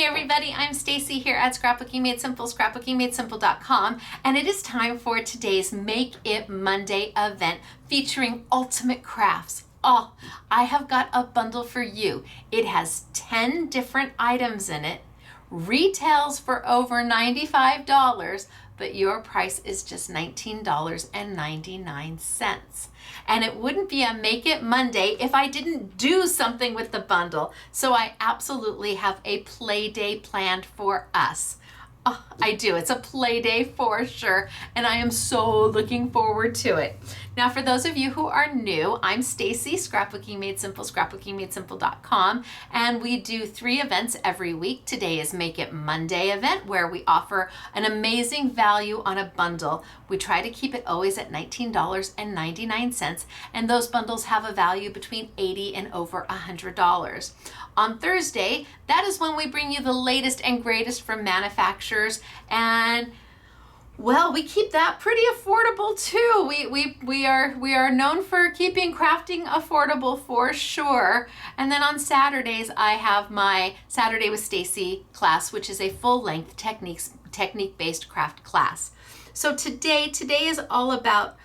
Hey everybody, I'm Stacy here at Scrapbooking Made Simple, scrapbookingmadesimple.com, and it is time for today's Make It Monday event featuring Ultimate Crafts. Oh, I have got a bundle for you. It has 10 different items in it, retails for over $95, but your price is just $19.99. And it wouldn't be a Make It Monday if I didn't do something with the bundle. So I absolutely have a play day planned for us. Oh, I do. It's a play day for sure, and I am so looking forward to it. Now, for those of you who are new, I'm Stacy, Scrapbooking Made Simple, scrapbookingmadesimple.com, and we do 3 events every week. Today is Make It Monday event, where we offer an amazing value on a bundle. We try to keep it always at $19.99, and those bundles have a value between $80 and over $100. On Thursday, that is when we bring you the latest and greatest from manufacturers, and well, we keep that pretty affordable too. We are known for keeping crafting affordable for sure. And then on Saturdays, I have my Saturday with Stacy class, which is a full-length technique-based craft class. So today is all about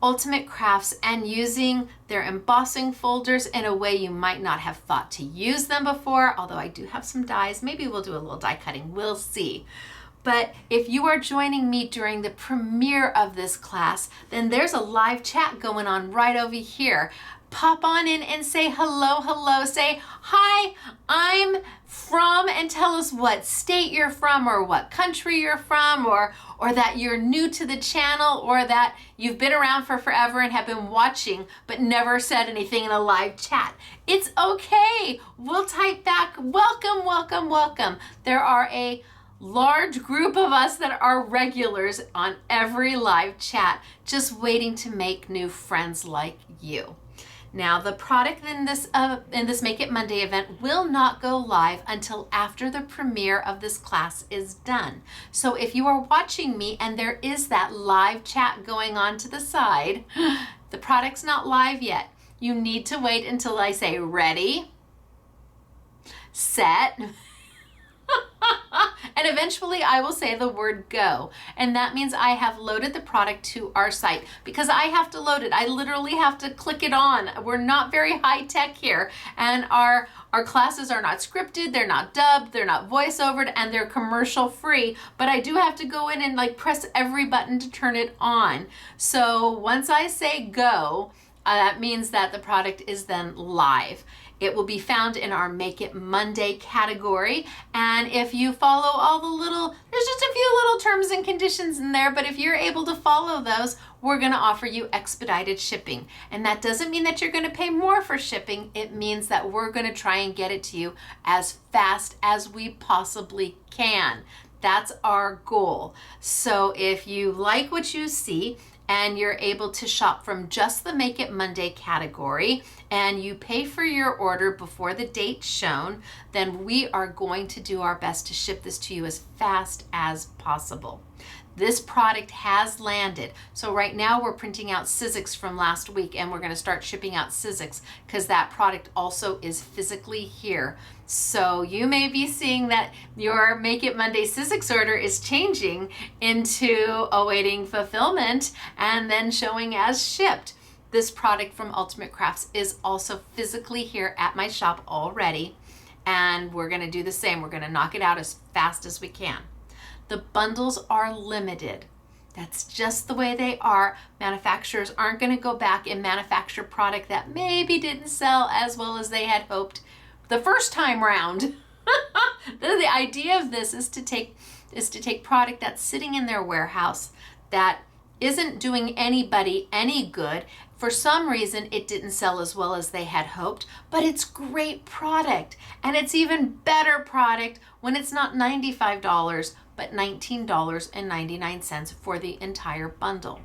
Ultimate Crafts and using their embossing folders in a way you might not have thought to use them before, although I do have some dies. Maybe we'll do a little die cutting, we'll see. But if you are joining me during the premiere of this class, then there's a live chat going on right over here. Pop on in and say hello, say, hi, I'm from, and tell us what state you're from or what country you're from, or that you're new to the channel, or that you've been around for forever and have been watching but never said anything in a live chat. It's okay. We'll type back, welcome, welcome, welcome. There are a large group of us that are regulars on every live chat, just waiting to make new friends like you. Now, the product in this Make It Monday event will not go live until after the premiere of this class is done. So if you are watching me and there is that live chat going on to the side, the product's not live yet. You need to wait until I say ready, set, and eventually I will say the word go. And that means I have loaded the product to our site, because I have to load it. I literally have to click it on. We're not very high tech here. And our classes are not scripted, they're not dubbed, they're not voiceovered, and they're commercial free. But I do have to go in and press every button to turn it on. So once I say go, that means that the product is then live. It will be found in our Make It Monday category. And if you follow all the there's just a few little terms and conditions in there, but if you're able to follow those, we're gonna offer you expedited shipping. And that doesn't mean that you're gonna pay more for shipping. It means that we're gonna try and get it to you as fast as we possibly can. That's our goal. So if you like what you see, and you're able to shop from just the Make It Monday category, and you pay for your order before the date shown, then we are going to do our best to ship this to you as fast as possible. This product has landed. So right now we're printing out Sizzix from last week, and we're going to start shipping out Sizzix because that product also is physically here. So you may be seeing that your Make It Monday Sizzix order is changing into awaiting fulfillment and then showing as shipped. This product from Ultimate Crafts is also physically here at my shop already, and we're going to do the same. We're going to knock it out as fast as we can. The bundles are limited. That's just the way they are. Manufacturers aren't going to go back and manufacture product that maybe didn't sell as well as they had hoped the first time round. The idea of this is to take product that's sitting in their warehouse that isn't doing anybody any good. For some reason, it didn't sell as well as they had hoped, but it's great product. And it's even better product when it's not $95, but $19.99 for the entire bundle.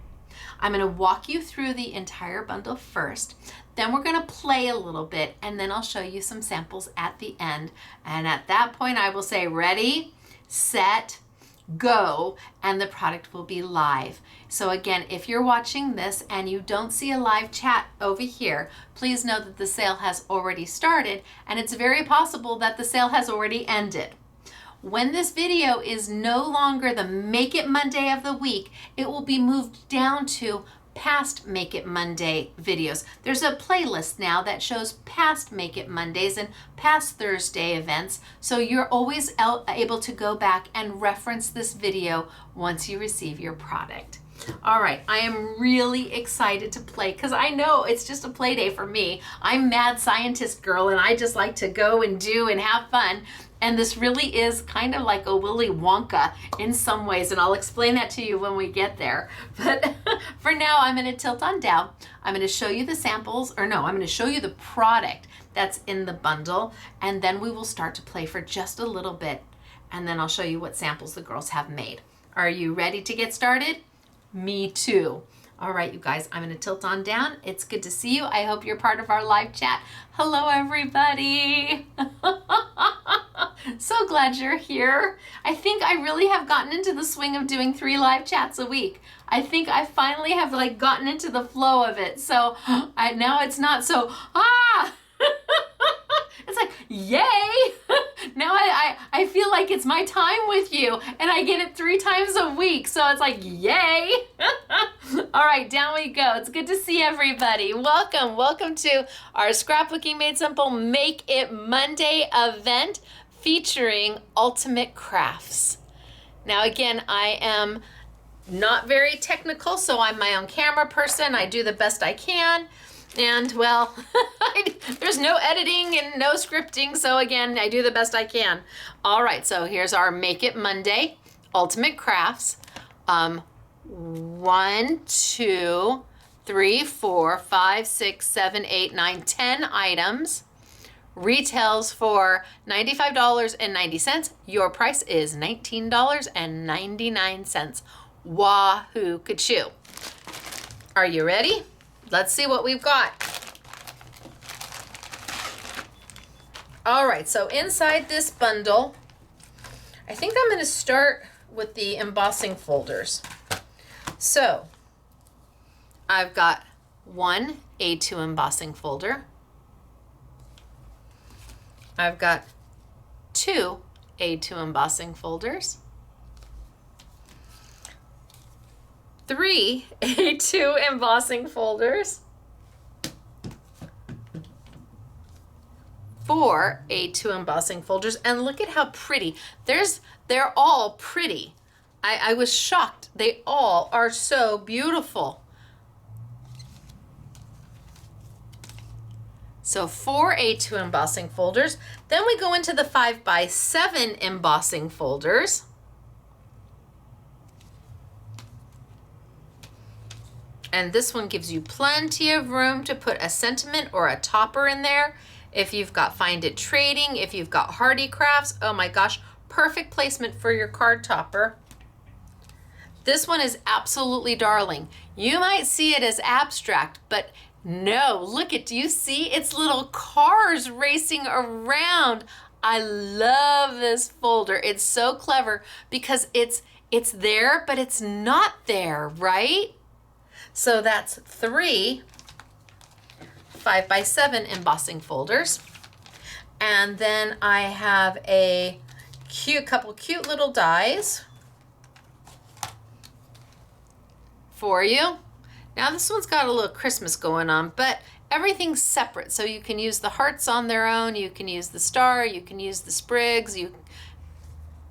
I'm going to walk you through the entire bundle first, then we're going to play a little bit, and then I'll show you some samples at the end. And at that point, I will say ready, set, go, and the product will be live. So again, if you're watching this and you don't see a live chat over here, please know that the sale has already started, and it's very possible that the sale has already ended. When this video is no longer the Make It Monday of the week, it will be moved down to past Make It Monday videos. There's a playlist now that shows past Make It Mondays and past Thursday events, so you're always able to go back and reference this video once you receive your product. All right, I am really excited to play because I know it's just a play day for me. I'm mad scientist girl and I just like to go and do and have fun. And this really is kind of like a Willy Wonka in some ways, and I'll explain that to you when we get there. But for now, I'm going to tilt on down. I'm going to show you the samples, or no, I'm going to show you the product that's in the bundle, and then we will start to play for just a little bit, and then I'll show you what samples the girls have made. Are you ready to get started? Me too. All right, you guys, I'm going to tilt on down. It's good to see you. I hope you're part of our live chat. Hello, everybody. So glad you're here. I think I really have gotten into the swing of doing 3 live chats a week. I think I finally have like gotten into the flow of it. So now it's not so, it's like, yay. Now I feel like it's my time with you and I get it 3 times a week. So it's like, yay. All right, down we go. It's good to see everybody. Welcome to our Scrapbooking Made Simple Make It Monday event featuring Ultimate Crafts. Now again, I am not very technical, so I'm my own camera person. I do the best I can. And well, there's no editing and no scripting. So again, I do the best I can. All right, so here's our Make It Monday Ultimate Crafts. 1, 2, 3, 4, 5, 6, 7, 8, 9, 10 items. Retails for $95.90. Your price is $19.99. Wahoo kachoo. Are you ready? Let's see what we've got. All right, so inside this bundle, I think I'm going to start with the embossing folders. So I've got one A2 embossing folder. I've got 2 A2 embossing folders, 3 A2 embossing folders, 4 A2 embossing folders, and look at how pretty. They're all pretty. I was shocked. They all are so beautiful. So 4 A2 embossing folders. Then we go into the 5x7 embossing folders. And this one gives you plenty of room to put a sentiment or a topper in there. If you've got Find It Trading, if you've got Hardy Crafts, oh my gosh, perfect placement for your card topper. This one is absolutely darling. You might see it as abstract, but no, look at, do you see? It's little cars racing around. I love this folder. It's so clever because it's there, but it's not there, right? So that's 3 5x7 embossing folders. And then I have a couple cute little dies for you. Now this one's got a little Christmas going on, but everything's separate. So you can use the hearts on their own, you can use the star, you can use the sprigs.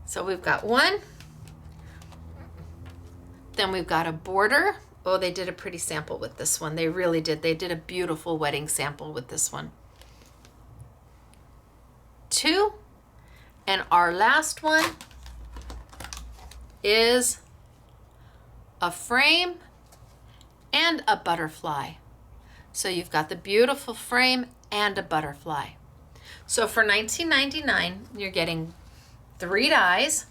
So we've got one. Then we've got a border. Oh, they did a pretty sample with this one. They really did. They did a beautiful wedding sample with this one. 2. And our last one is a frame and a butterfly. So you've got the beautiful frame and a butterfly. So for $19.99, you're getting 3 dies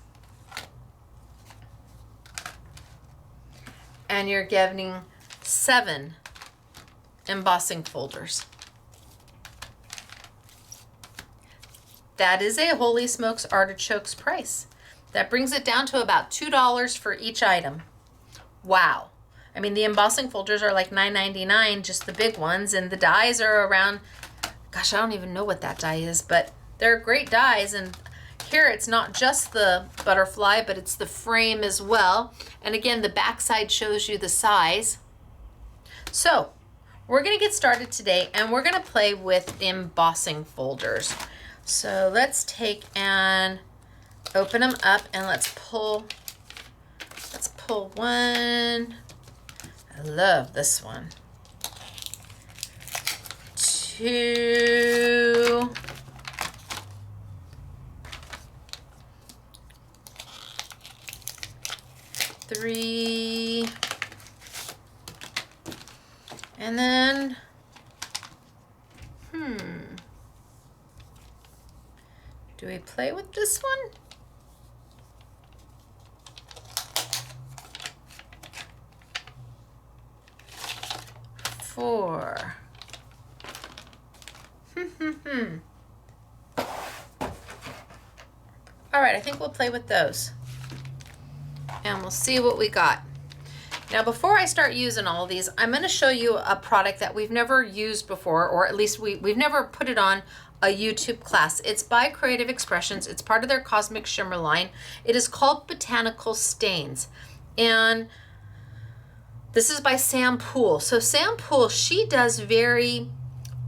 and you're getting 7 embossing folders. That is a Holy Smokes Artichokes price. That brings it down to about $2 for each item. Wow. I mean, the embossing folders are like $9.99, just the big ones, and the dies are around, gosh, I don't even know what that die is, but they're great dies. And here it's not just the butterfly, but it's the frame as well. And again, the back side shows you the size. So we're gonna get started today, and we're gonna play with embossing folders. So let's take and open them up, and let's pull one. I love this one. 2. 3. And then, do we play with this one? 4. All right, I think we'll play with those. And we'll see what we got. Now, before I start using all of these, I'm going to show you a product that we've never used before, or at least we've never put it on a YouTube class. It's by Creative Expressions. It's part of their Cosmic Shimmer line. It is called Botanical Stains. And this is by Sam Poole. So Sam Poole, she does very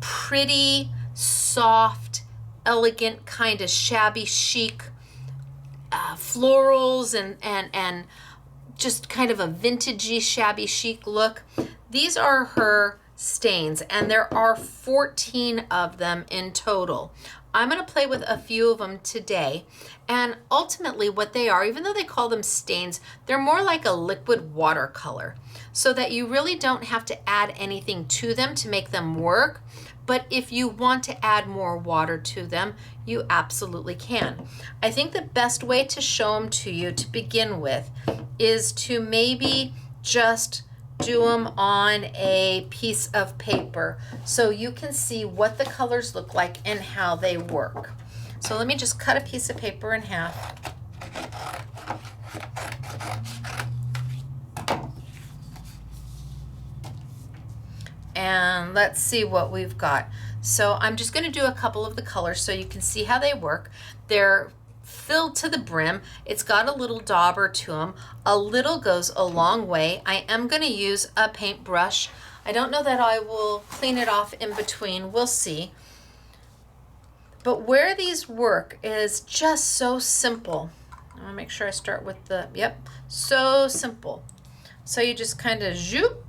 pretty, soft, elegant, kind of shabby chic florals and just kind of a vintagey, shabby chic look. These are her stains, and there are 14 of them in total. I'm going to play with a few of them today, and ultimately what they are, even though they call them stains, they're more like a liquid watercolor, so that you really don't have to add anything to them to make them work. But if you want to add more water to them, you absolutely can. I think the best way to show them to you to begin with is to maybe just do them on a piece of paper so you can see what the colors look like and how they work. So let me just cut a piece of paper in half. And let's see what we've got. So I'm just going to do a couple of the colors so you can see how they work. They're filled to the brim. It's got a little dauber to them. A little goes a long way. I am going to use a paintbrush. I don't know that I will clean it off in between. We'll see. But where these work is just so simple. I want to make sure I start with the, yep, so simple. So you just kind of zoop.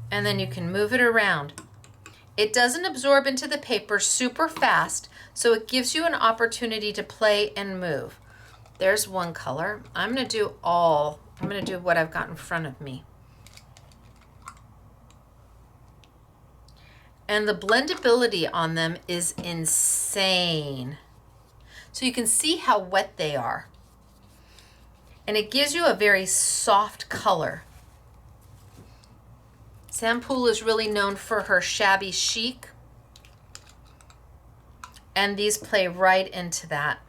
And then you can move it around. It doesn't absorb into the paper super fast, so it gives you an opportunity to play and move. There's one color. I'm going to do what I've got in front of me. And the blendability on them is insane. So you can see how wet they are. And it gives you a very soft color. Sam Poole is really known for her shabby chic, and these play right into that.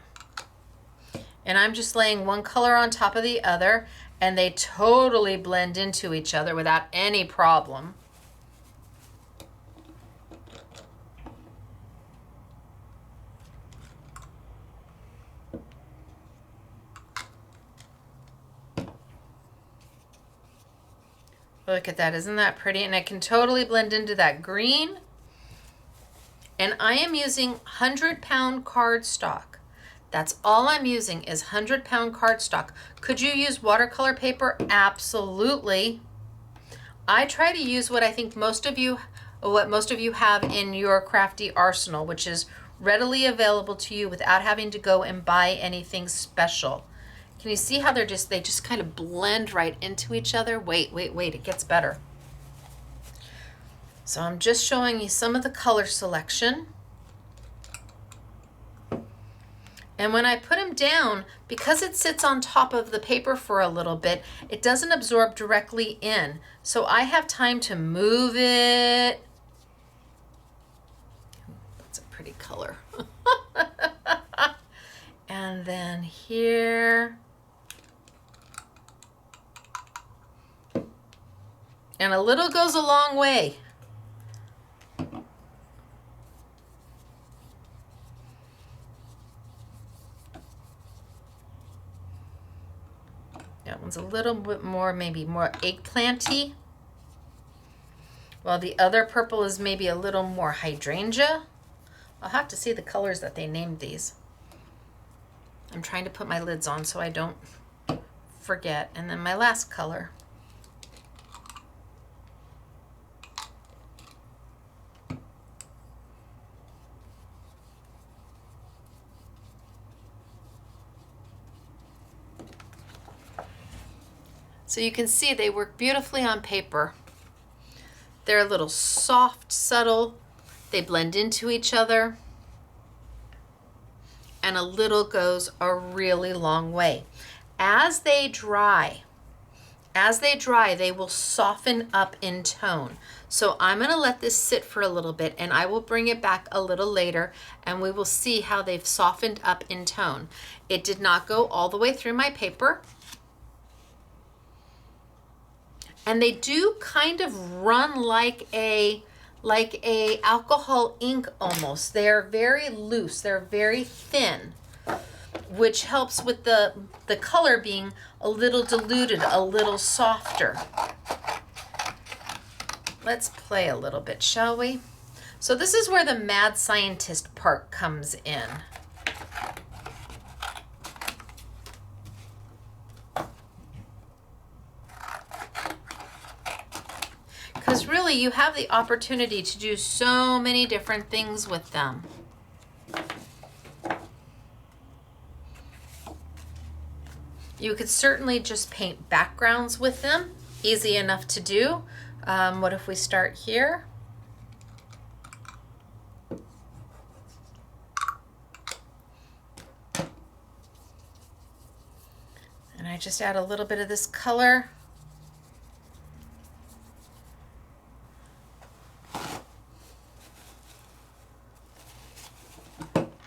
And I'm just laying one color on top of the other, and they totally blend into each other without any problem. Look at that, isn't that pretty? And it can totally blend into that green. And I am using 100-pound cardstock. That's all I'm using is 100-pound cardstock. Could you use watercolor paper? Absolutely. I try to use what I think most of you have in your crafty arsenal, which is readily available to you without having to go and buy anything special. Can you see how they just kind of blend right into each other? Wait, it gets better. So I'm just showing you some of the color selection. And when I put them down, because it sits on top of the paper for a little bit, it doesn't absorb directly in. So I have time to move it. That's a pretty color. here. And a little goes a long way. That one's a little bit more, maybe more eggplanty. While the other purple is maybe a little more hydrangea. I'll have to see the colors that they named these. I'm trying to put my lids on so I don't forget. And then my last color. So you can see they work beautifully on paper. They're a little soft, subtle. They blend into each other. And a little goes a really long way. As they dry, they will soften up in tone. So I'm going to let this sit for a little bit, and I will bring it back a little later, and we will see how they've softened up in tone. It did not go all the way through my paper. And they do kind of run like a alcohol ink almost. They're very loose, they're very thin, which helps with the color being a little diluted, a little softer. Let's play a little bit, shall we? So this is where the mad scientist part comes in. Because really you have the opportunity to do so many different things with them. You could certainly just paint backgrounds with them, easy enough to do. What if we start here? And I just add a little bit of this color.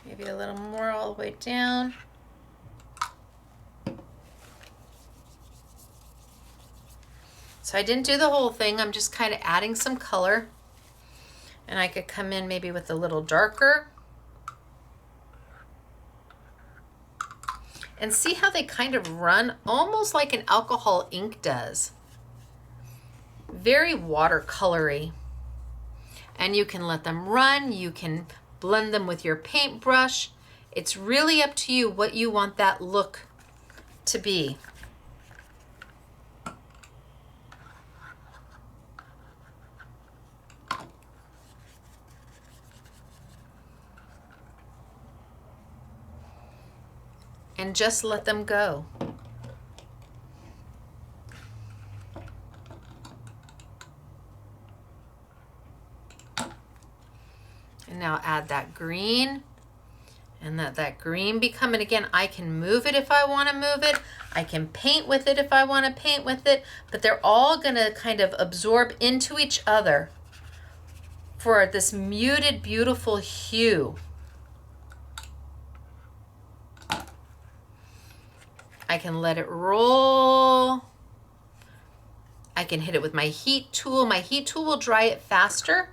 Maybe a little more all the way down. So I didn't do the whole thing, I'm just kind of adding some color. And I could come in maybe with a little darker. And see how they kind of run almost like an alcohol ink does. Very watercolory. And you can let them run, you can blend them with your paintbrush. It's really up to you what you want that look to be. And just let them go. And now add that green, and let that green become, and again, I can move it if I want to move it. I can paint with it if I want to paint with it, but they're all going to kind of absorb into each other for this muted, beautiful hue. I can let it roll. I can hit it with my heat tool. My heat tool will dry it faster,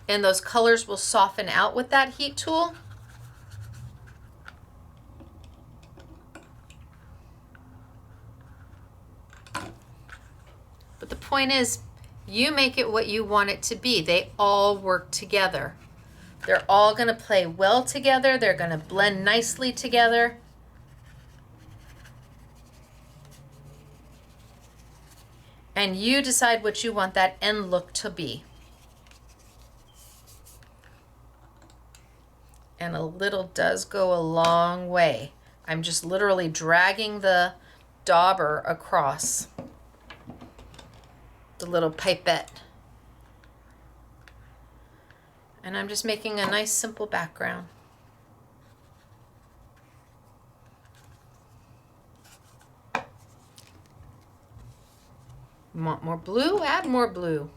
and those colors will soften out with that heat tool. But the point is, you make it what you want it to be. They all work together. They're all going to play well together. They're going to blend nicely together. And you decide what you want that end look to be. And a little does go a long way. I'm just literally dragging the dauber across the little pipette. And I'm just making a nice simple background. Want more blue? Add more blue.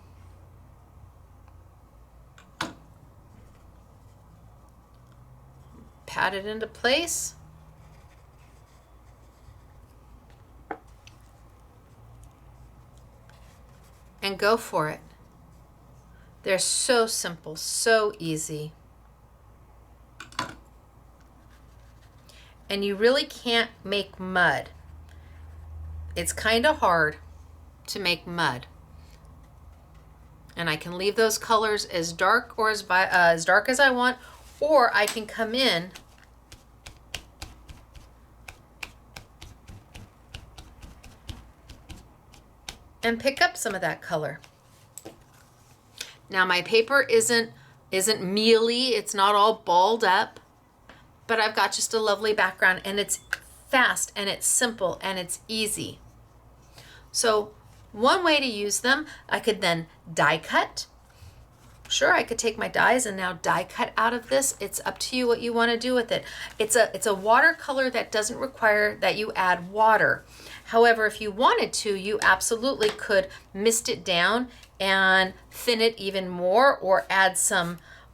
Pat it into place. and go for it. They're so simple, so easy. And you really can't make mud. It's kind of hard to make mud. And I can leave those colors as dark or as dark as I want, or I can come in and pick up some of that color. Now my paper isn't mealy, it's not all balled up, but I've got just a lovely background, and it's fast and it's simple and it's easy. So one way to use them, I could then die cut. Sure, I could take my dies and now die cut out of this. It's up to you what you want to do with it. It's a watercolor that doesn't require that you add water. However, if you wanted to, you absolutely could mist it down and thin it even more, or add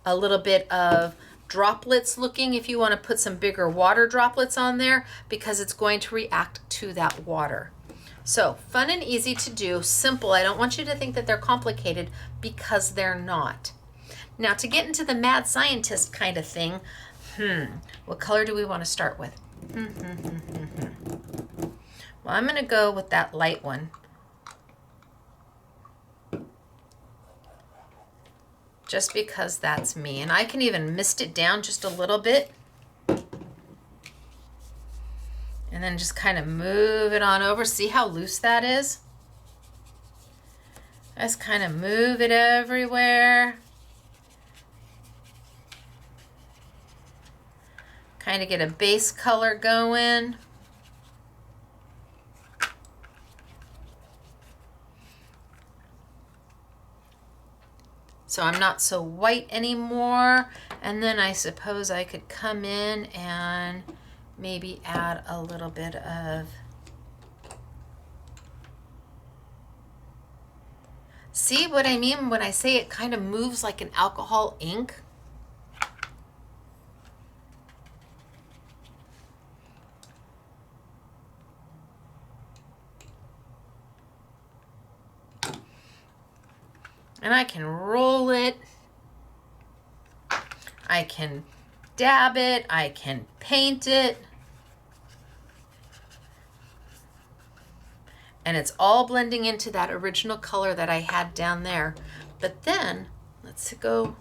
a little bit of droplets looking if you want to put some bigger water droplets on there, because it's going to react to that water. So fun and easy to do, simple. I don't want you to think that they're complicated, because they're not. Now to get into the mad scientist kind of thing, what color do we want to start with? Well, I'm going to go with that light one. Just because that's me. And I can even mist it down just a little bit. And then just kind of move it on over. See how loose that is? Just kind of move it everywhere. Kind of get a base color going. So I'm not so white anymore. And then I suppose I could come in and maybe add a little bit of, see what I mean when I say it kind of moves like an alcohol ink? And I can roll it, I can dab it, I can paint it. And it's all blending into that original color that I had down there. But then let's go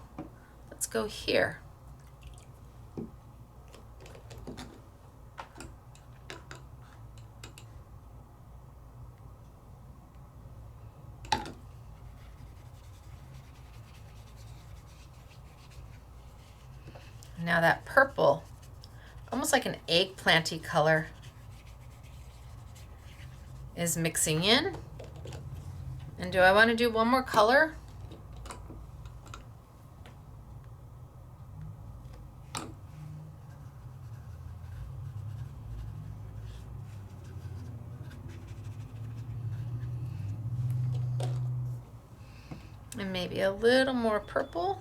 here. Now that purple, almost like an eggplanty color, is mixing in. And do I want to do one more color? And maybe a little more purple.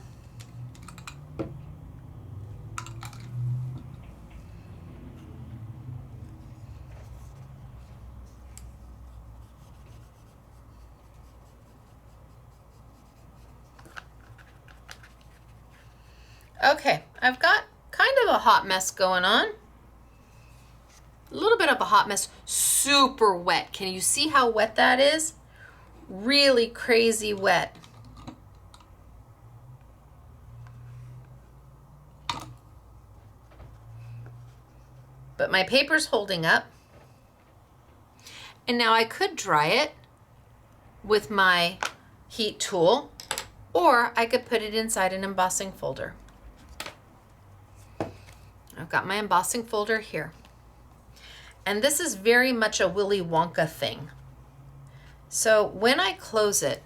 Okay, I've got kind of a hot mess going on. A little bit of a hot mess, super wet. Can you see how wet that is? Really crazy wet. But my paper's holding up. And now I could dry it with my heat tool, or I could put it inside an embossing folder. I've got my embossing folder here. And this is very much a Willy Wonka thing. So when I close it,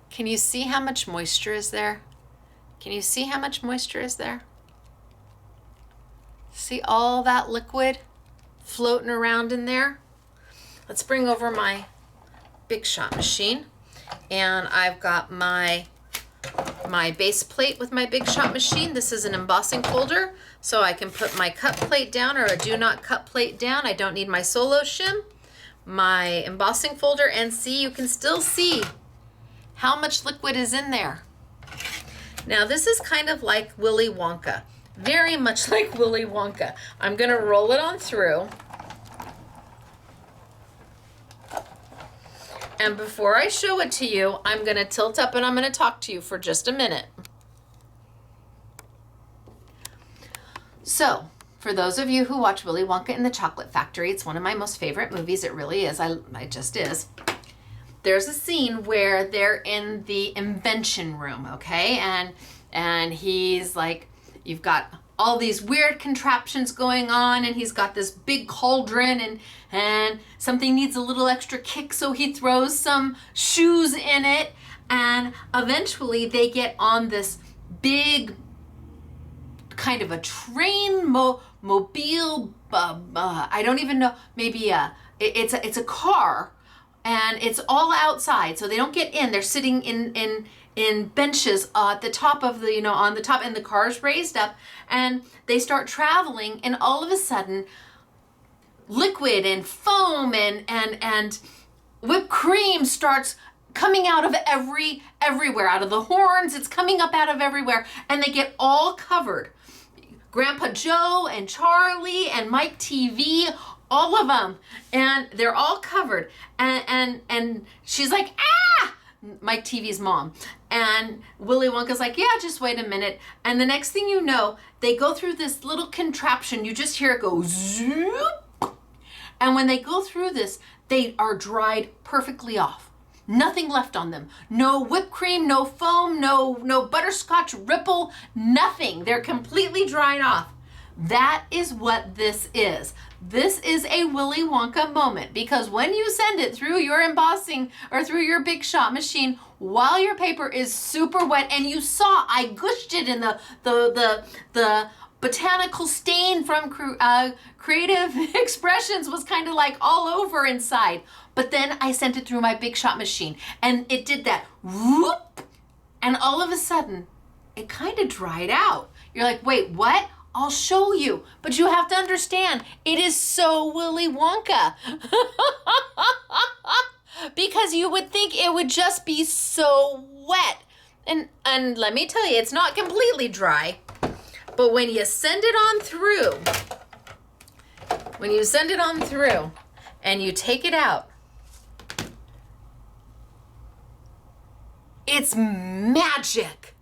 can you see how much moisture is there? Can you see how much moisture is there? See all that liquid floating around in there? Let's bring over my Big Shot machine. And I've got my base plate with my Big Shot machine. This is an embossing folder, so I can put my cut plate down or a do not cut plate down. I don't need my solo shim. my embossing folder and see, you can still see how much liquid is in there. Now this is kind of like Willy Wonka, very much like Willy Wonka. I'm gonna roll it on through. And before I show it to you, I'm gonna tilt up and I'm gonna talk to you for just a minute. So, for those of you who watch Willy Wonka and the Chocolate Factory, it's one of my most favorite movies. It really is. It just is. There's a scene where they're in the invention room, okay? And he's like, you've got all these weird contraptions going on, and he's got this big cauldron, and something needs a little extra kick, so he throws some shoes in it, and eventually they get on this big kind of a train mobile, I don't even know, maybe it's a car, and it's all outside, so they don't get in. They're sitting in benches at the top of the, on the top, and the car's raised up, and they start traveling, and all of a sudden liquid and foam and whipped cream starts coming out of everywhere, out of the horns. It's coming up out of everywhere, and they get all covered. Grandpa Joe and Charlie and Mike TV, all of them, and they're all covered. And she's like, ah! Mike TV's mom. And Willy Wonka's like, yeah, just wait a minute. And the next thing you know, they go through this little contraption. You just hear it go zoop. And when they go through this, they are dried perfectly off. Nothing left on them. No whipped cream, no foam, no butterscotch ripple, nothing. They're completely dried off. That is what this is. This is a Willy Wonka moment, because when you send it through your embossing or through your Big Shot machine while your paper is super wet, and you saw I gushed it in the botanical stain from Creative Expressions was kind of like all over inside. But then I sent it through my Big Shot machine, and it did that whoop, and all of a sudden it kind of dried out. You're like, wait, what? I'll show you. But you have to understand, it is so Willy Wonka. Because you would think it would just be so wet. And let me tell you, it's not completely dry. But when you send it on through, and you take it out, it's magic.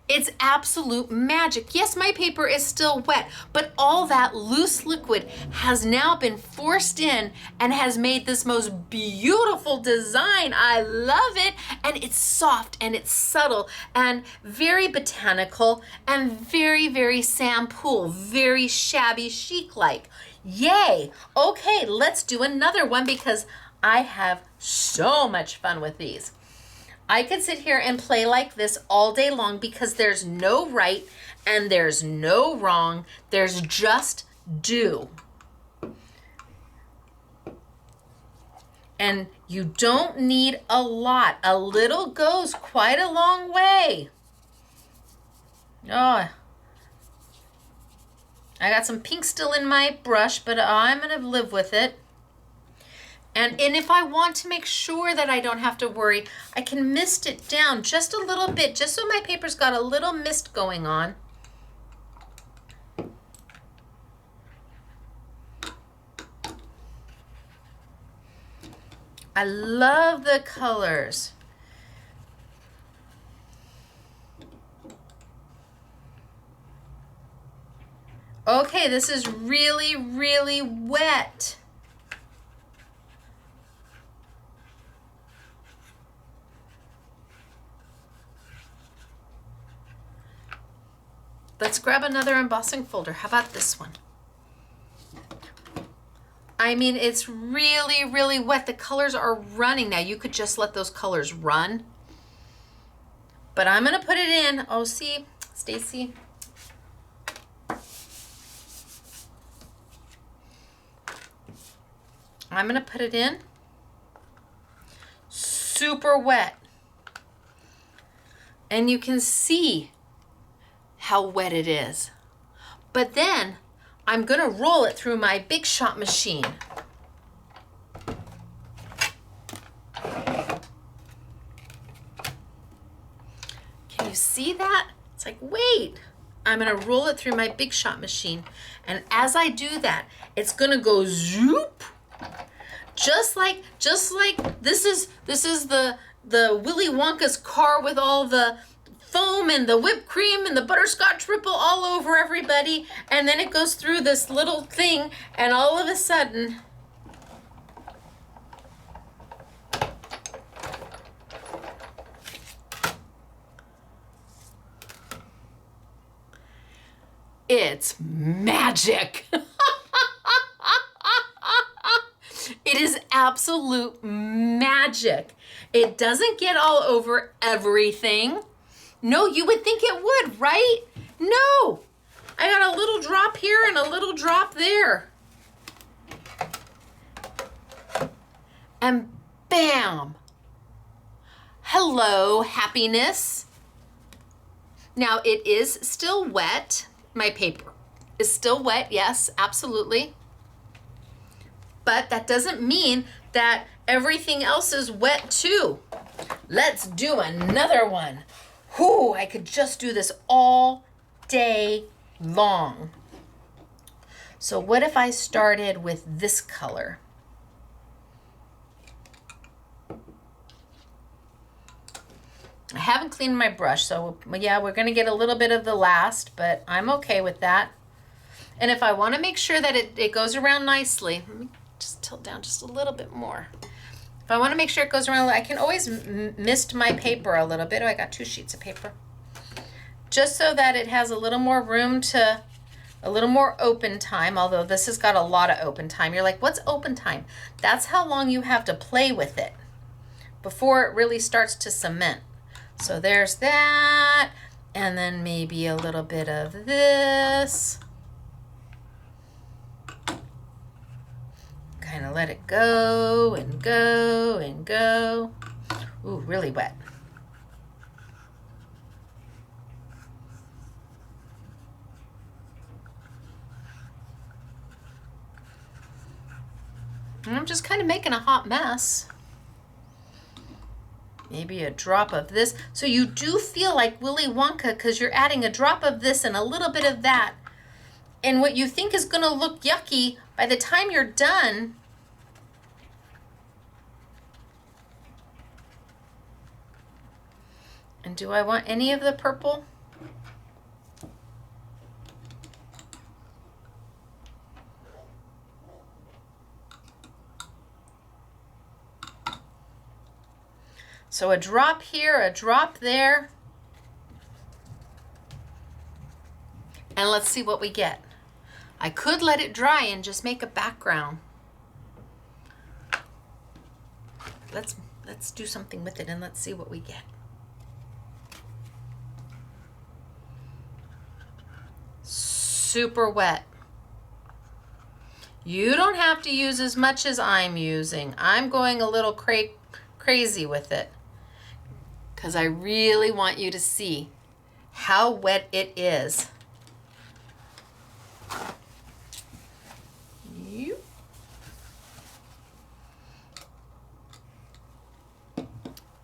It's absolute magic. Yes, my paper is still wet, but all that loose liquid has now been forced in and has made this most beautiful design. I love it. And it's soft and it's subtle and very botanical and very, very Sam Pool, very shabby chic-like. Yay. Okay, let's do another one because I have so much fun with these. I could sit here and play like this all day long because there's no right and there's no wrong. There's just do. And you don't need a lot. A little goes quite a long way. Oh, I got some pink still in my brush, but I'm gonna live with it. And if I want to make sure that I don't have to worry, I can mist it down just a little bit, just so my paper's got a little mist going on. I love the colors. Okay, this is really, really wet. Let's grab another embossing folder. How about this one? I mean, it's really, really wet. The colors are running. Now, you could just let those colors run. But I'm going to put it in. Oh, see, Stacy. I'm going to put it in. Super wet. And you can see how wet it is. But then I'm gonna roll it through my Big Shot machine. like, wait, I'm gonna roll it through my Big Shot machine. And as I do that, it's gonna go zoop. Just like this is the Willy Wonka's car with all the foam and the whipped cream and the butterscotch ripple all over everybody. And then it goes through this little thing, and all of a sudden, it's magic. It is absolute magic. It doesn't get all over everything. No, you would think it would, right? No. I got a little drop here and a little drop there. And bam. Hello, happiness. Now it is still wet. My paper is still wet, yes, absolutely. But that doesn't mean that everything else is wet too. Let's do another one. Whew, I could just do this all day long. So what if I started with this color? I haven't cleaned my brush, so yeah, we're gonna get a little bit of the last, but I'm okay with that. And if I wanna make sure that it goes around nicely, let me just tilt down just a little bit more. If I wanna make sure it goes around, I can always mist my paper a little bit. Oh, I got 2 sheets of paper. Just so that it has a little more room to, a little more open time, although this has got a lot of open time. You're like, what's open time? That's how long you have to play with it before it really starts to cement. So there's that, and then maybe a little bit of this. Kind of let it go and go and go. Ooh, really wet. And I'm just kind of making a hot mess. Maybe a drop of this. So you do feel like Willy Wonka because you're adding a drop of this and a little bit of that. And what you think is going to look yucky, by the time you're done, and do I want any of the purple? So a drop here, a drop there. And let's see what we get. I could let it dry and just make a background. Let's do something with it and let's see what we get. Super wet. You don't have to use as much as I'm using. I'm going a little crazy with it because I really want you to see how wet it is.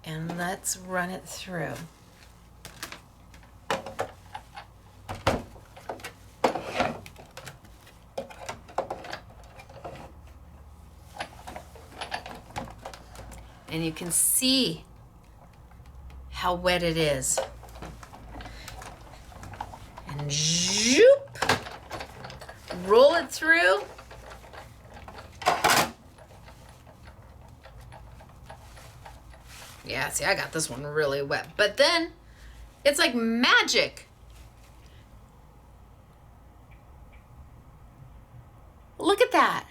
And let's run it through. And you can see how wet it is. And zoop, roll it through. Yeah, see, I got this one really wet. But then it's like magic. Look at that.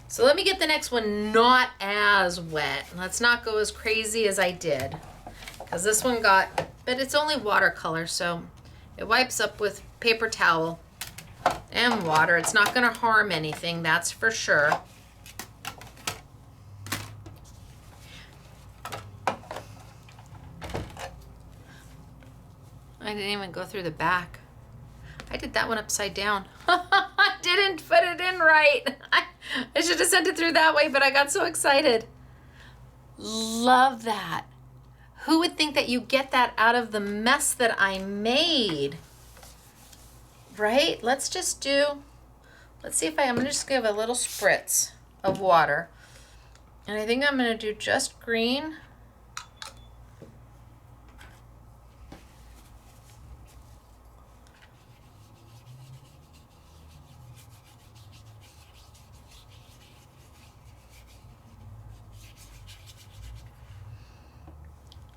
So let me get the next one not as wet. Let's not go as crazy as I did. Because this one got, but it's only watercolor, so it wipes up with paper towel and water. It's not gonna harm anything, that's for sure. I didn't even go through the back. I did that one upside down. I didn't put it in right. I should have sent it through that way, but I got so excited. Love that. Who would think that you get that out of the mess that I made? Right? Let's see if I'm gonna just give a little spritz of water. And I think I'm gonna do just green.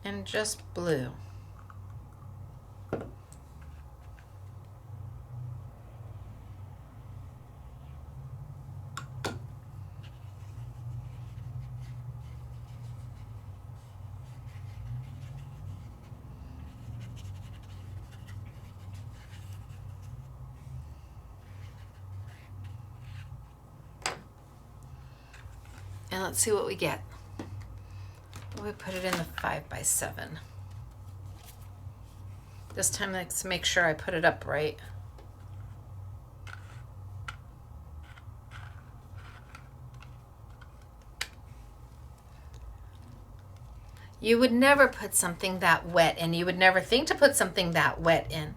And just blue. And let's see what we get. We put it in the 5x7. This time let's make sure I put it up right. You would never put something that wet in. You would never think to put something that wet in.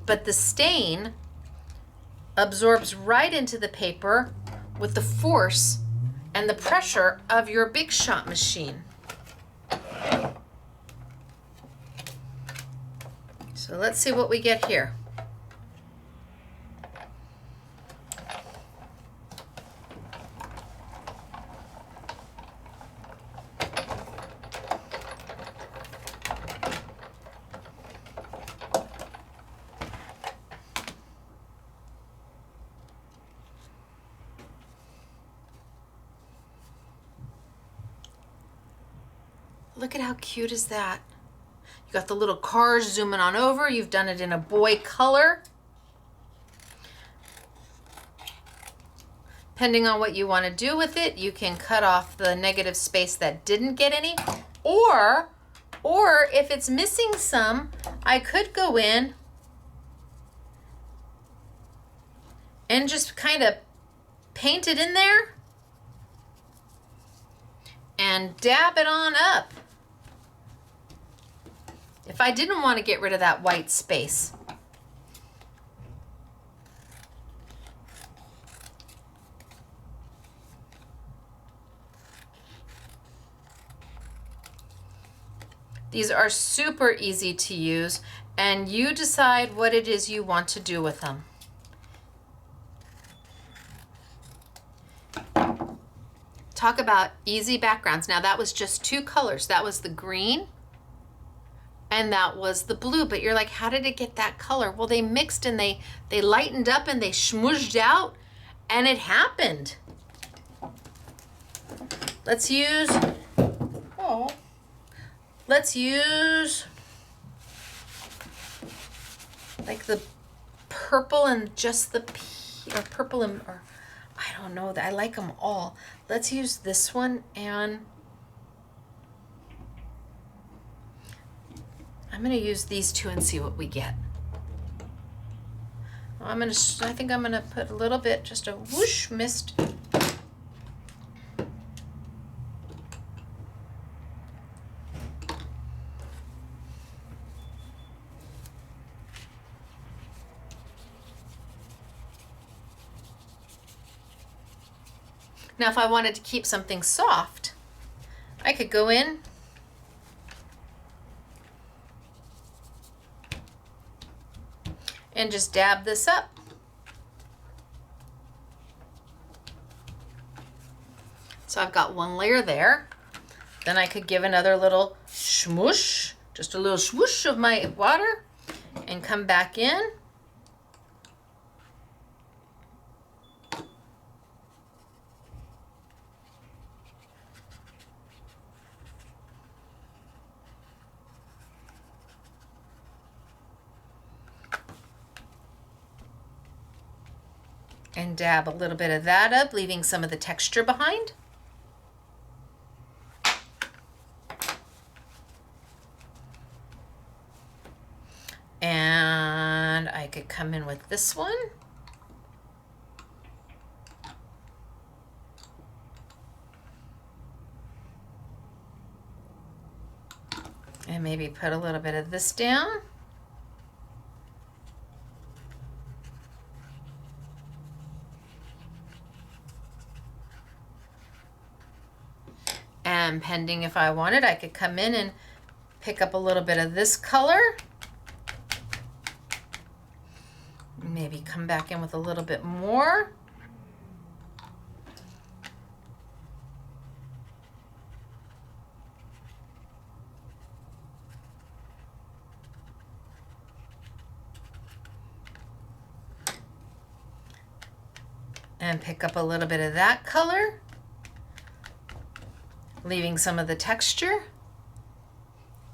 But the stain absorbs right into the paper with the force and the pressure of your Big Shot machine. So let's see what we get here. Look at how cute is that? You got the little cars zooming on over. You've done it in a boy color. Depending on what you want to do with it, you can cut off the negative space that didn't get any. Or if it's missing some, I could go in and just kind of paint it in there and dab it on up. If I didn't want to get rid of that white space. These are super easy to use, and you decide what it is you want to do with them. Talk about easy backgrounds. Now that was just two colors. That was the green and that was the blue, but you're like, how did it get that color? Well, they mixed and they lightened up and they smooshed out, and it happened. Let's use like the purple and just the purple and, or I don't know, I like them all. Let's use this one, and I'm going to use these two and see what we get. I think I'm going to put a little bit, just a whoosh mist. Now, if I wanted to keep something soft, I could go in and just dab this up. So I've got one layer there. Then I could give another little smoosh, just a little swoosh of my water, and come back in. And dab a little bit of that up, leaving some of the texture behind. And I could come in with this one. maybe put a little bit of this down. And pending if I wanted, I could come in and pick up a little bit of this color. Maybe come back in with a little bit more. And pick up a little bit of that color, leaving some of the texture,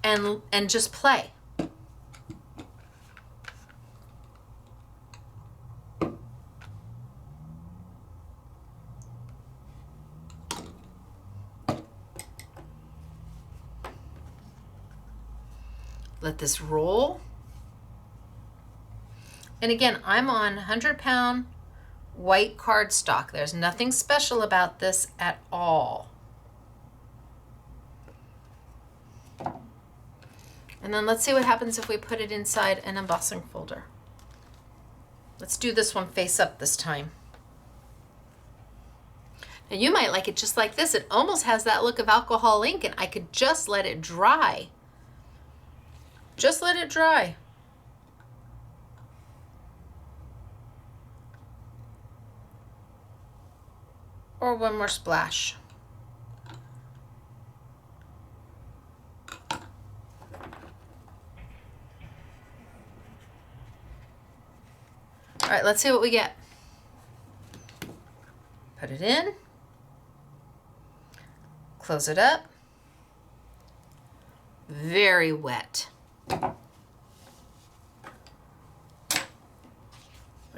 and just play. Let this roll. And again, I'm on 100-pound white cardstock. There's nothing special about this at all. And then let's see what happens if we put it inside an embossing folder. Let's do this one face up this time. Now you might like it just like this. It almost has that look of alcohol ink, and I could just let it dry. Just let it dry. Or one more splash. All right, let's see what we get. Put it in. Close it up. Very wet. Look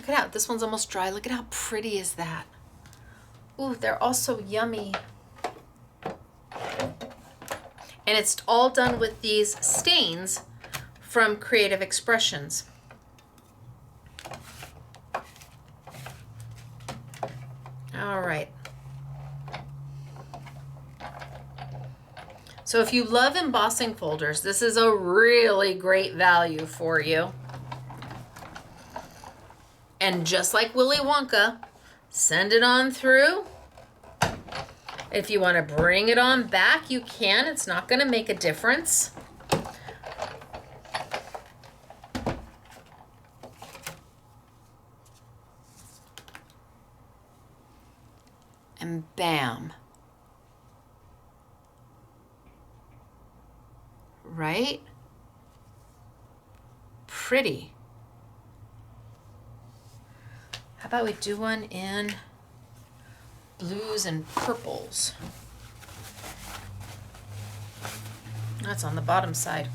at how this one's almost dry. Look at how pretty is that. Ooh, they're also yummy. And it's all done with these stains from Creative Expressions. All right. So if you love embossing folders, this is a really great value for you. And just like Willy Wonka, send it on through. If you want to bring it on back, you can. It's not going to make a difference. And bam. Right? Pretty. How about we do one in blues and purples? That's on the bottom side.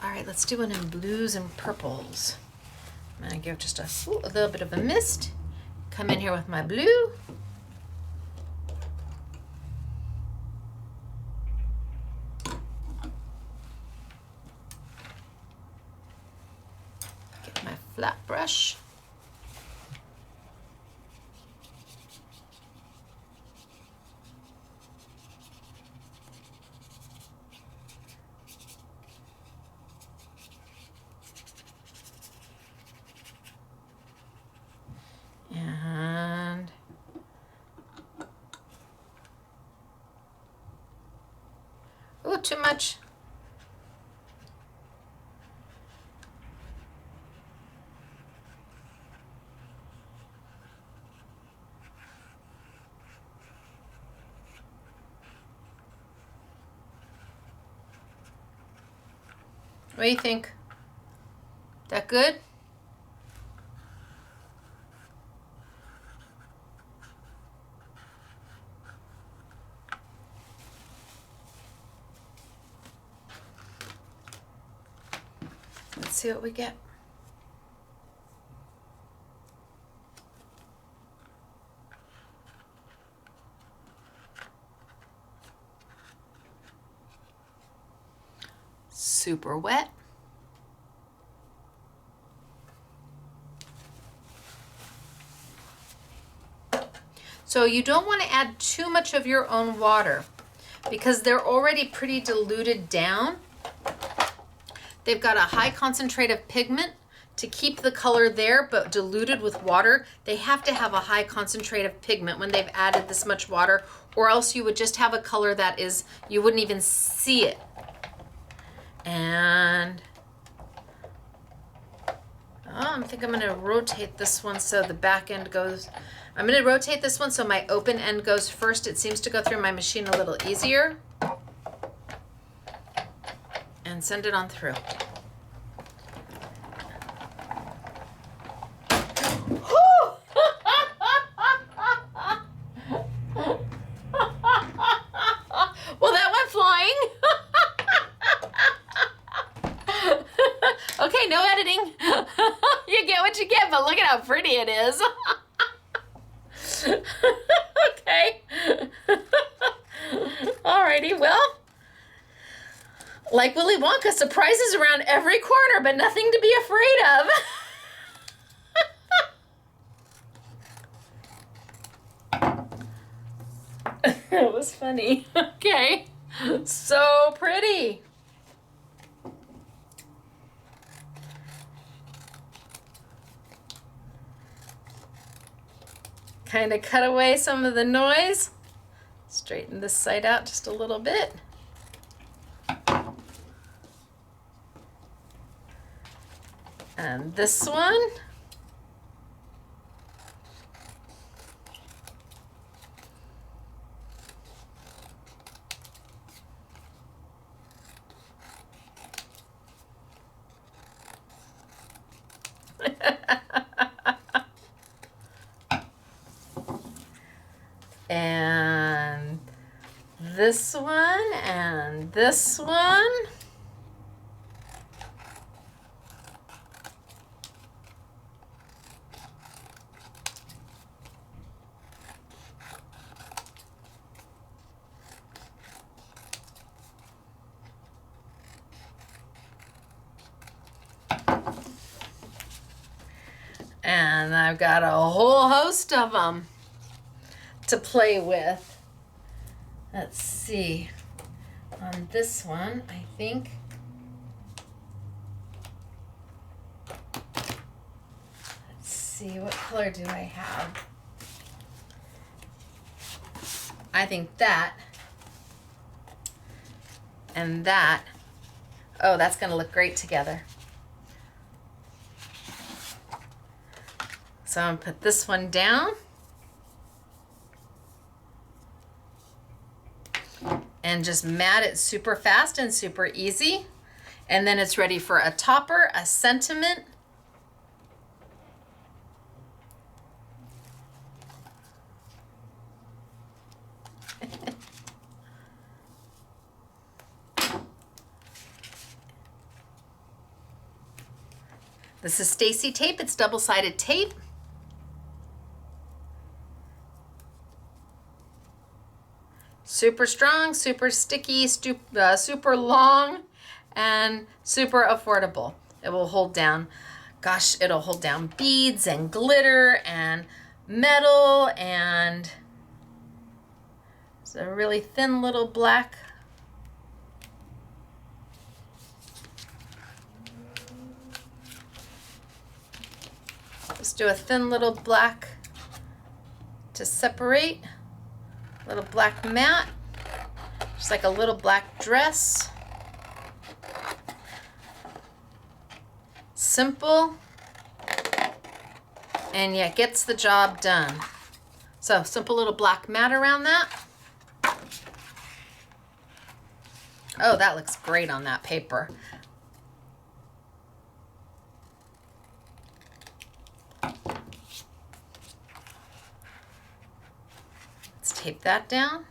All right, let's do one in blues and purples. I'm gonna give just a little bit of a mist. Come in here with my blue. Get my flat brush. And oh, too much. What do you think? That good? Let's see what we get. Super wet. So you don't want to add too much of your own water, because they're already pretty diluted down. They've got a high concentrate of pigment to keep the color there, but diluted with water. They have to have a high concentrate of pigment when they've added this much water, or else you would just have a color that is, you wouldn't even see it. And I think I'm gonna rotate this one so the back end goes, I'm gonna rotate this one so my open end goes first. It seems to go through my machine a little easier. And send it on through. Well, that went flying. Okay, no editing. You get what you get, but look at how pretty it is. Okay. Alrighty, well, like Willy Wonka, surprises around every corner, but nothing to be afraid of. It was funny. Okay. So pretty. Kind of cut away some of the noise. Straighten this side out just a little bit. And this one. And this one and this one. And I've got a whole host of them to play with. Let's see. On this one, I think. Let's see, what color do I have? I think that and that. Oh, that's going to look great together. So I'm going to put this one down. And just mat it super fast and super easy. And then it's ready for a topper, a sentiment. This is Stacy tape. It's double-sided tape. Super strong, super sticky, super long, and super affordable. It will hold down, gosh, it'll hold down beads and glitter and metal, and it's a really thin little black. Let's do a thin little black to separate. Little black mat, just like a little black dress. Simple, and yet gets the job done. So simple little black mat around that. Oh, that looks great on that paper. Tape that down.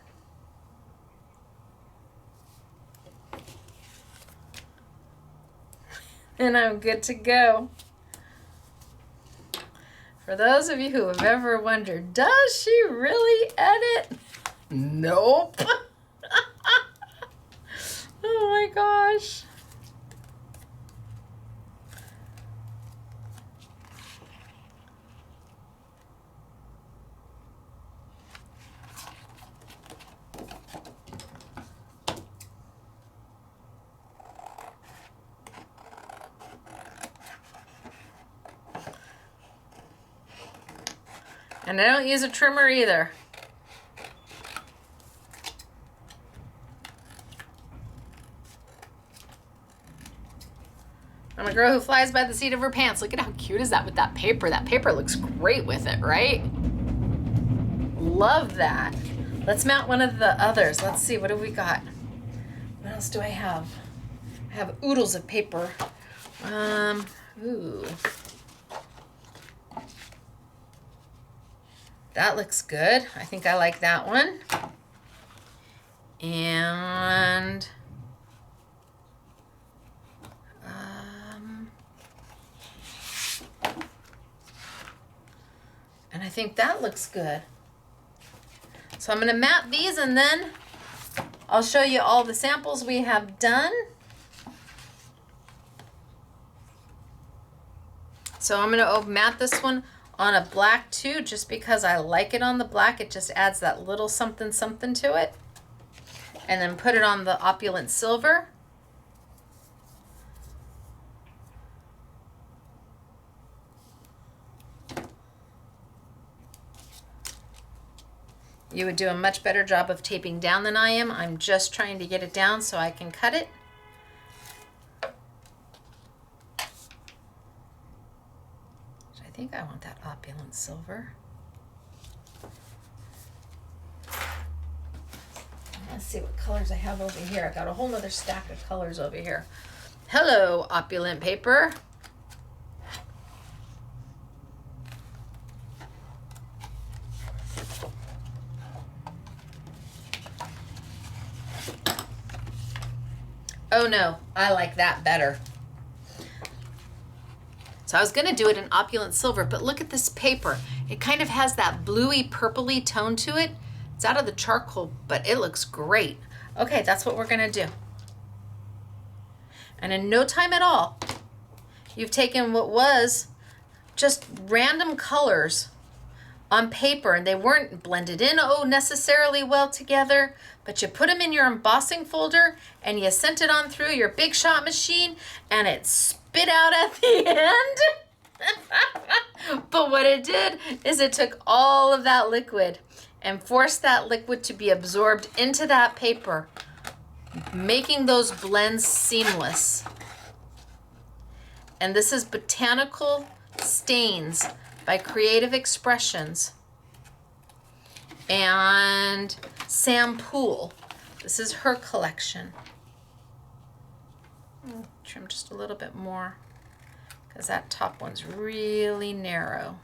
And I'm good to go. For those of you who have ever wondered, does she really edit? Nope. Oh my gosh. And I don't use a trimmer either. I'm a girl who flies by the seat of her pants. Look at how cute is that with that paper. That paper looks great with it, right? Love that. Let's mount one of the others. Let's see, what have we got? What else do I have? I have oodles of paper. Ooh. That looks good. I think I like that one. And I think that looks good. So I'm going to map these and then I'll show you all the samples we have done. So I'm going to mat this one on a black too, just because I like it on the black. It just adds that little something something to it. And then put it on the opulent silver. You would do a much better job of taping down than I am. I'm just trying to get it down so I can cut it. I think I want that opulent silver. Let's see what colors I have over here. I've got a whole nother stack of colors over here. Hello, opulent paper. Oh no, I like that better. So I was gonna do it in opulent silver, but look at this paper. It kind of has that bluey purpley tone to it. It's out of the charcoal, but it looks great. Okay, that's what we're gonna do. And in no time at all, you've taken what was just random colors on paper, and they weren't blended in necessarily well together, but you put them in your embossing folder and you sent it on through your Big Shot machine and it spit out at the end. But what it did is it took all of that liquid and forced that liquid to be absorbed into that paper, making those blends seamless. And this is Botanical Stains by Creative Expressions and Sam Poole. This is her collection. I'll trim just a little bit more because that top one's really narrow.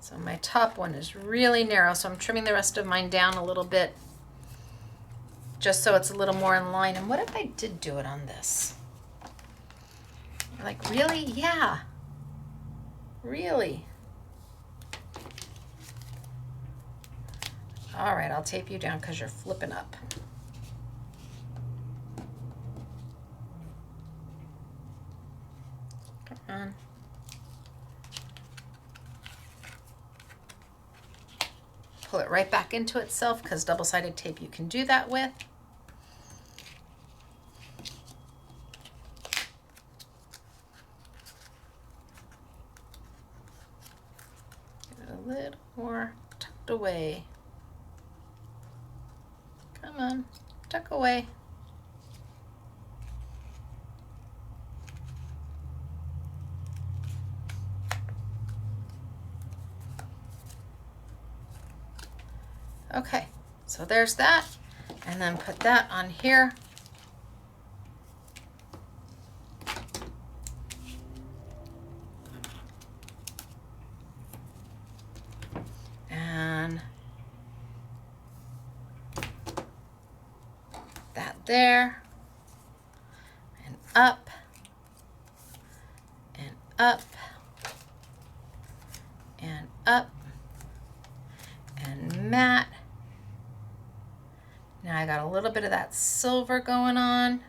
So my top one is really narrow, so I'm trimming the rest of mine down a little bit just so it's a little more in line. And what if I did do it on this? You're like, really? Yeah. Really? All right, I'll tape you down because you're flipping up. Come on. Pull it right back into itself because double-sided tape you can do that with. Get it a little more tucked away. Come on, tuck away. Okay, so there's that, and then put that on here. And that there, and up, and up, and up, and matte. Now I got a little bit of that silver going on.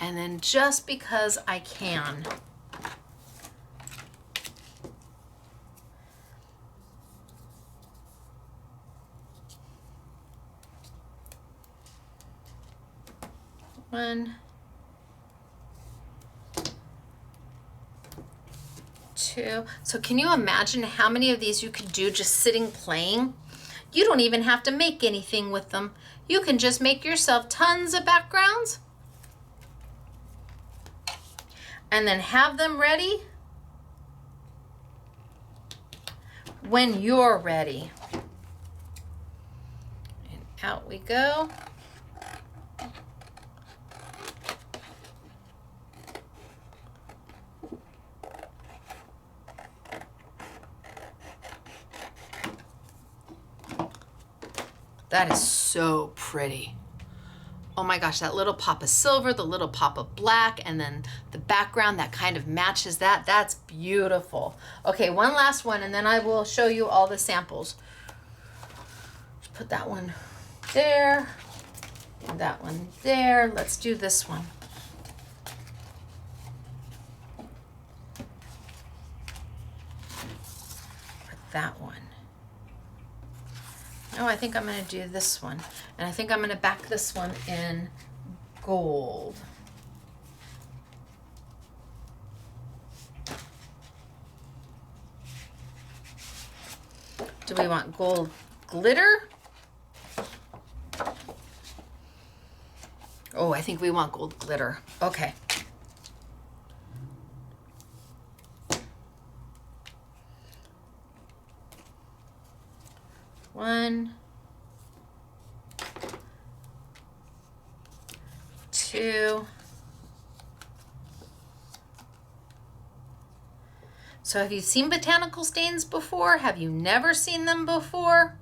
And then just because I can. One, two. So can you imagine how many of these you could do just sitting playing? You don't even have to make anything with them. You can just make yourself tons of backgrounds and then have them ready when you're ready. And out we go. That is so pretty. Oh my gosh, that little pop of silver, the little pop of black, and then the background that kind of matches that. That's beautiful. Okay, one last one, and then I will show you all the samples. Just put that one there, and that one there. Let's do this one. Put that one. Oh, I think I'm going to do this one. And I think I'm going to back this one in gold. Do we want gold glitter? Oh, I think we want gold glitter. Okay. One, two. So have you seen botanical stains before? Have you never seen them before?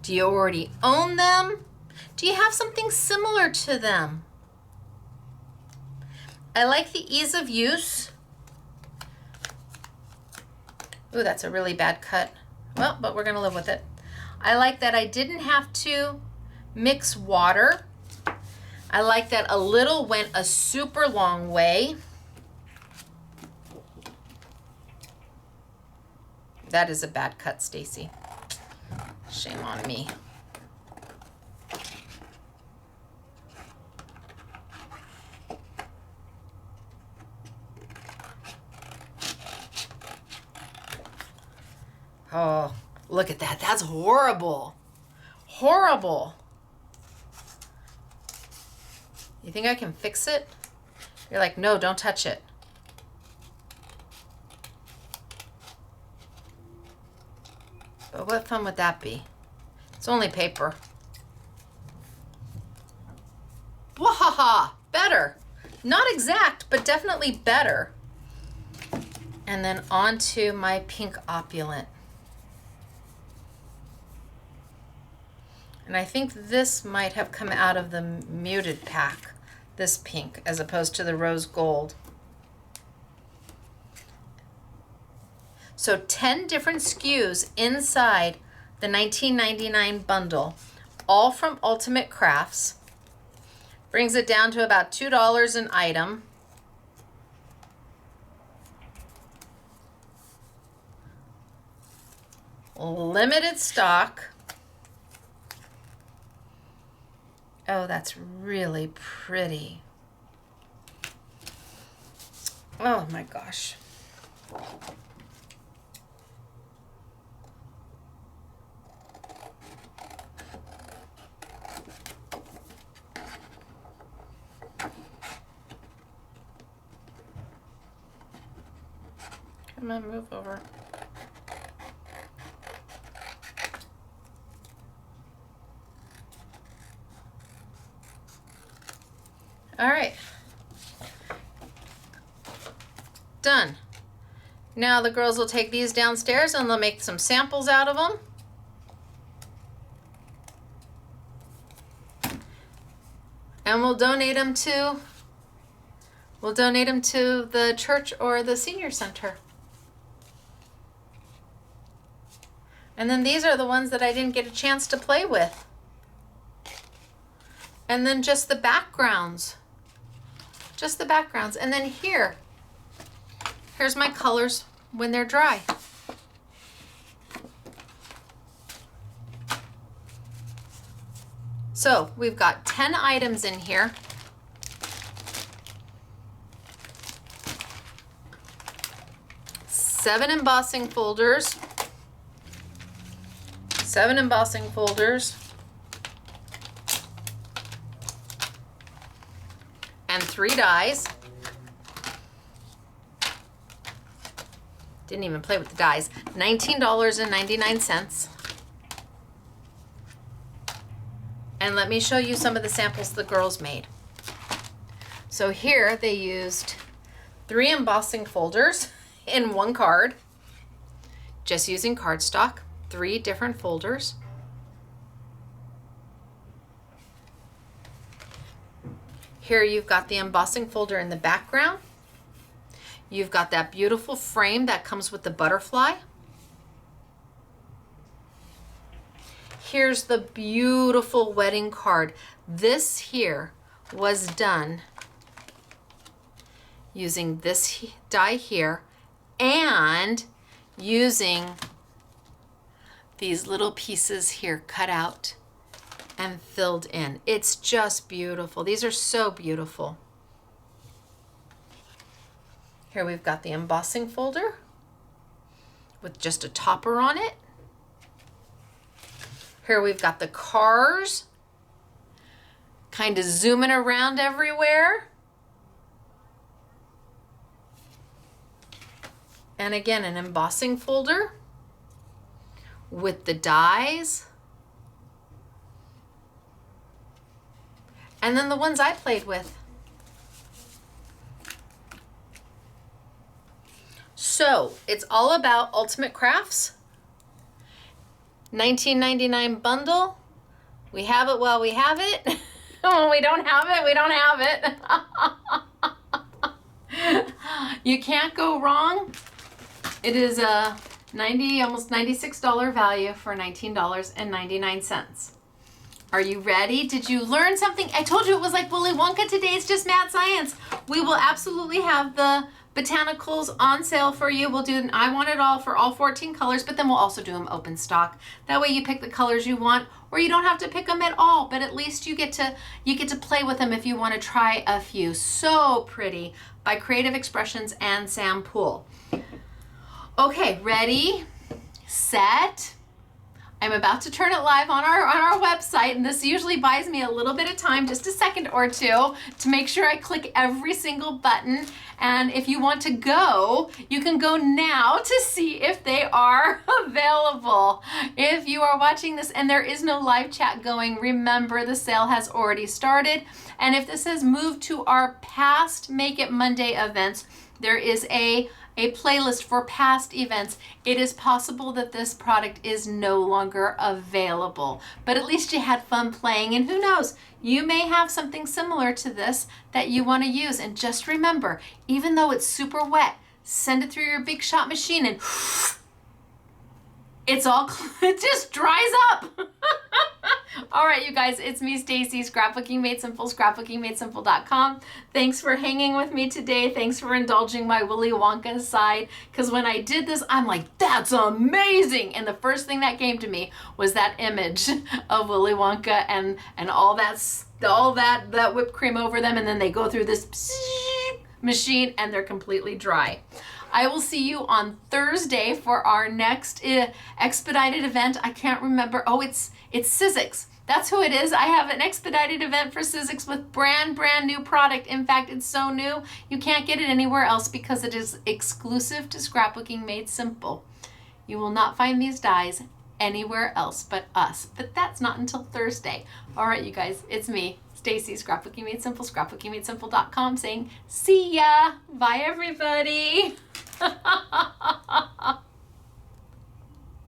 Do you already own them? Do you have something similar to them? I like the ease of use. Ooh, that's a really bad cut. Well, but we're gonna live with it. I like that I didn't have to mix water. I like that a little went a super long way. That is a bad cut, Stacy. Shame on me. Oh, look at that. That's horrible. Horrible. You think I can fix it? You're like, no, don't touch it. But what fun would that be? It's only paper. Wahaha! Better. Not exact, but definitely better. And then onto my pink opulent. And I think this might have come out of the muted pack, this pink, as opposed to the rose gold. So 10 different SKUs inside the $19.99 bundle, all from Ultimate Crafts. Brings it down to about $2 an item. Limited stock. Oh, that's really pretty. Oh my gosh. Come on, move over. All right. Done. Now the girls will take these downstairs and they'll make some samples out of them. And we'll donate them to the church or the senior center. And then these are the ones that I didn't get a chance to play with. And then just the backgrounds. just the backgrounds. And then here's my colors when they're dry. So we've got 10 items in here. Seven embossing folders. 7 embossing folders. And 3 dies. Didn't even play with the dies. $19.99. And let me show you some of the samples the girls made. So here they used 3 embossing folders in 1 card, just using cardstock, 3 different folders. Here you've got the embossing folder in the background. You've got that beautiful frame that comes with the butterfly. Here's the beautiful wedding card. This here was done using this die here and using these little pieces here cut out and filled in. It's just beautiful. These are so beautiful. Here we've got the embossing folder with just a topper on it. Here we've got the cars kind of zooming around everywhere. And again, an embossing folder with the dies. And then the ones I played with. So it's all about Ultimate Crafts. $19.99 bundle. We have it while we have it. When we don't have it, we don't have it. You can't go wrong. It is a almost $96 value for $19.99. Are you ready? Did you learn something? I told you it was like Willy Wonka today. It's just mad science. We will absolutely have the botanicals on sale for you. We'll do an I Want It All for all 14 colors, but then we'll also do them open stock. That way you pick the colors you want, or you don't have to pick them at all, but at least you get to play with them if you want to try a few. So pretty, by Creative Expressions and Sam Poole. Okay, ready, set. I'm about to turn it live on our website, and this usually buys me a little bit of time, just a second or two, to make sure I click every single button. And if you want to go, you can go now to see if they are available. If you are watching this and there is no live chat going, remember the sale has already started. And if this has moved to our past Make It Monday events, there is a playlist for past events. It is possible that this product is no longer available, but at least you had fun playing, and who knows, you may have something similar to this that you want to use. And just remember, even though it's super wet, send it through your Big Shot machine and it just dries up. All right, you guys, it's me, Stacy, Scrapbooking Made Simple, scrapbookingmadesimple.com. Thanks for hanging with me today. Thanks for indulging my Willy Wonka side, because when I did this, I'm like, that's amazing. And the first thing that came to me was that image of Willy Wonka and all that whipped cream over them, and then they go through this machine and they're completely dry. I will see you on Thursday for our next expedited event. I can't remember. Oh, it's Sizzix. That's who it is. I have an expedited event for Sizzix with brand new product. In fact, it's so new, you can't get it anywhere else because it is exclusive to Scrapbooking Made Simple. You will not find these dies anywhere else but us. But that's not until Thursday. All right, you guys, it's me, Stacy, Scrapbooking Made Simple, scrapbookingmadesimple.com, saying see ya. Bye, everybody.